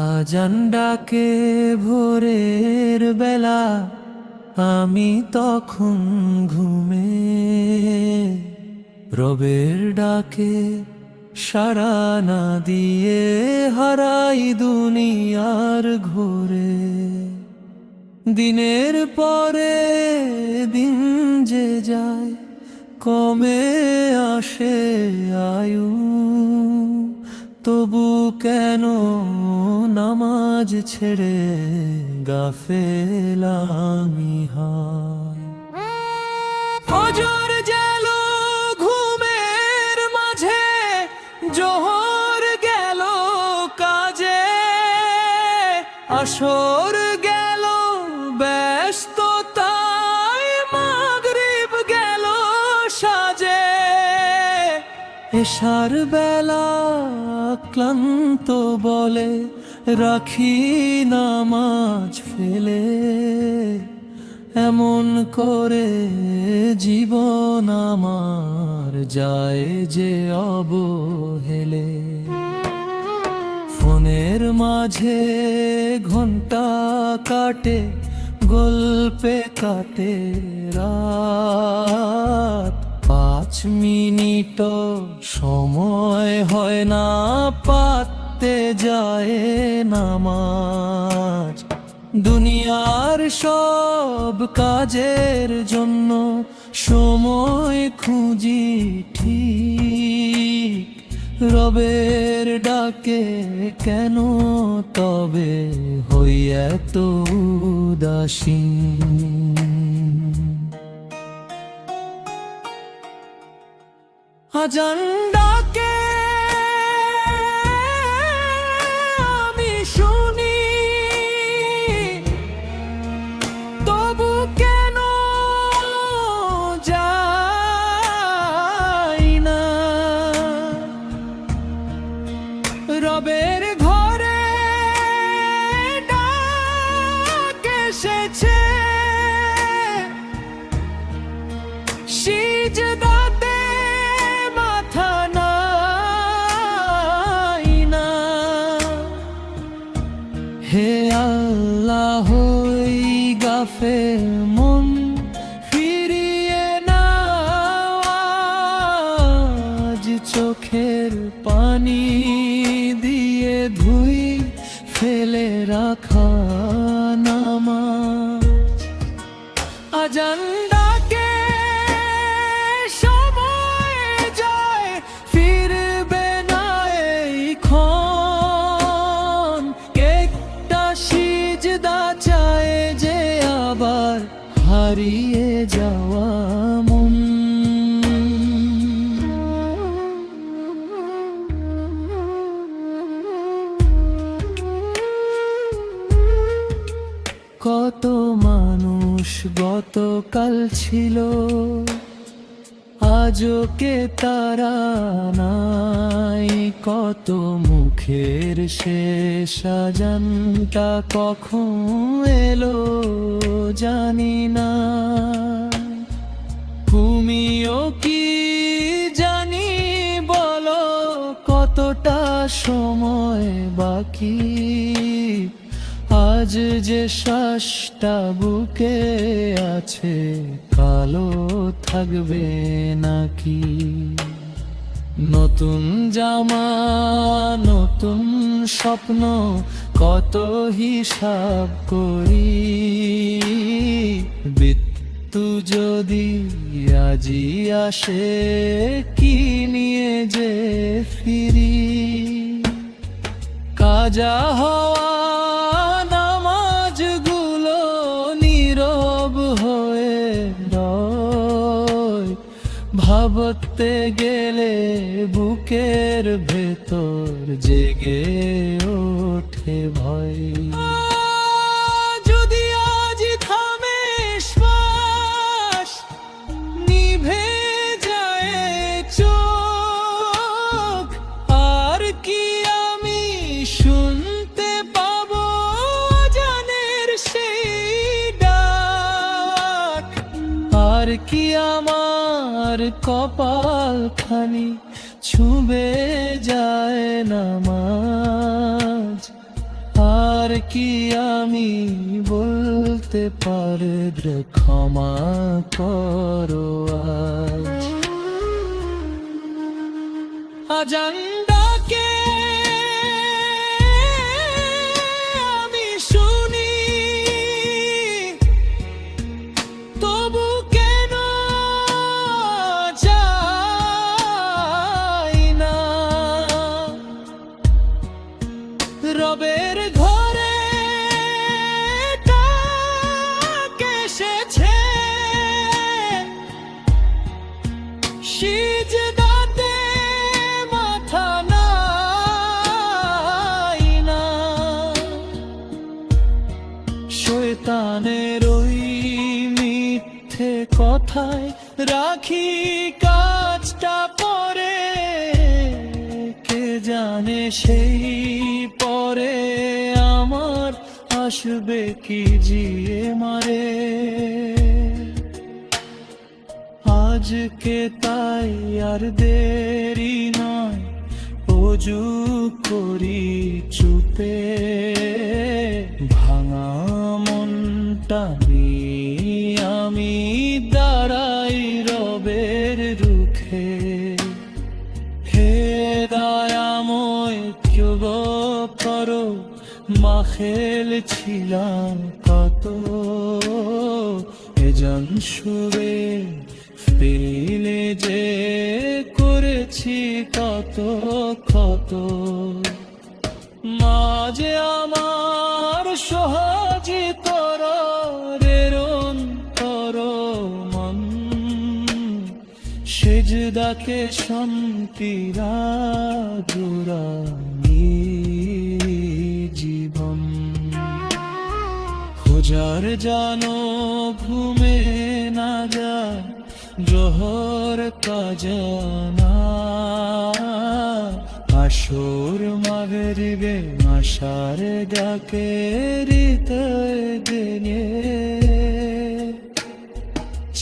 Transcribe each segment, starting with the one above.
আজান ডাকে ভোরের বেলা, আমি তখন ঘুমে। রবের ডাকে সাড়া না দিয়ে হারাই দুনিয়ার ঘোরে। দিনের পরে দিন যে যায়, কমে আসে আয়ু, তবু কেন নামাজ ছেড়ে গাফেল আমি হয়। ফজর জালো ঘুমের মাঝে, জোহর গেল কাজে, আসর গেল ব্যস্ততায়, মাগরিব গেল সাজে। এশার বেলা ক্লান্ত বলে রাখি নামাজ ফেলে, এমন করে জীবন আমার যায় যে অবহেলে। ফোনের মাঝে ঘন্টা কাটে, গল্পে কাটে রাত, 5 মিনিট সময় হয় না, পাতে যায় নামাজ। দুনিয়ার সব কাজের জন্য সময় খুঁজি ঠিক, রবের ডাকে কেন তবে হই এত উদাসীন। আজান ডাকে আমি শুনি, তবু কেন যাই না। রবের ঘরে ডাক এসেছে, সিজদাতে মাথা নাই না। হে আল্লাহ, ওই গাফেল মন ফিরিয়ে নাও আজ, চোখের পানি দিয়ে ধুই ফেলে রাখা নামাজ। আজান ডাকে সময় যায়, ফিরবে না এই ক্ষণ। একটা সিজদা চায় যে আবার হারিয়ে যাওয়া মন। কত মানুষ গতকাল ছিল, আজও কে তারা নাই। কত মুখের শেষ আজানটা কখন এলো জানি না। তুমিও কি জানি বলো কতটা সময় বাকি, আজ যে শ্বাসটা বুকে আছে কালো থাকবে নাকি। নতুন জামা নতুন স্বপ্ন কত হিসাব করি, মৃত্যু যদি আজি আসে কি নিয়ে যে ফিরি। কাজা হওয়া নামাজগুলো নীরব হয়ে রয়, ভাবতে গেলে বুকের ভেতর জেগে ওঠে ভয়। যদি আজ থামে শ্বাস, নিভে যায় আমার কপাল খানি ছুঁবে যায় নামাজ। আর কি আমি বলতে পারি রে, ক্ষমা করো আজ। আজান ডাকে আমি শুনি, তবু কেন যাই না রবের ঘরে। ডাক এসেছে সিজদাতে মাথা নাই না। শয়তানের ওই মিথ্যে কথায় রাখি কাজটা পরে, কে জানে সেই পরে আমার আসবে কি জিয়ে মারে। আজকে তাই আর দেরি নয়, অজু করি চুপে, ভাঙা মনটা নিয়ে আমি দাঁড়াই রবের রুখে। হে দয়াময় কেউ করো, মাখেল ছিলাম কত, এজন শুবে ফিরিলে যে করেছি কত কত। মাঝে আমার সহজে তোর রেরন তোর মন, সেজদাকে শান্তিরা জোড়ানি জীবন। খোঁজার জানো ঘুমে না যায়, জোহর কাজানা আসর মাগরিবে আশার ডাকে হৃদয় দিয়ে।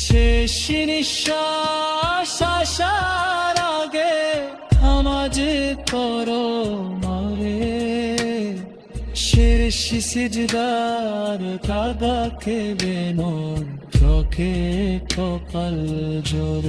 শেষ নিঃশ্বাস আসার আগে নামাজ করো মারে, শেষ সিজদার কাদা খেবে নর চোখে কপাল জোর।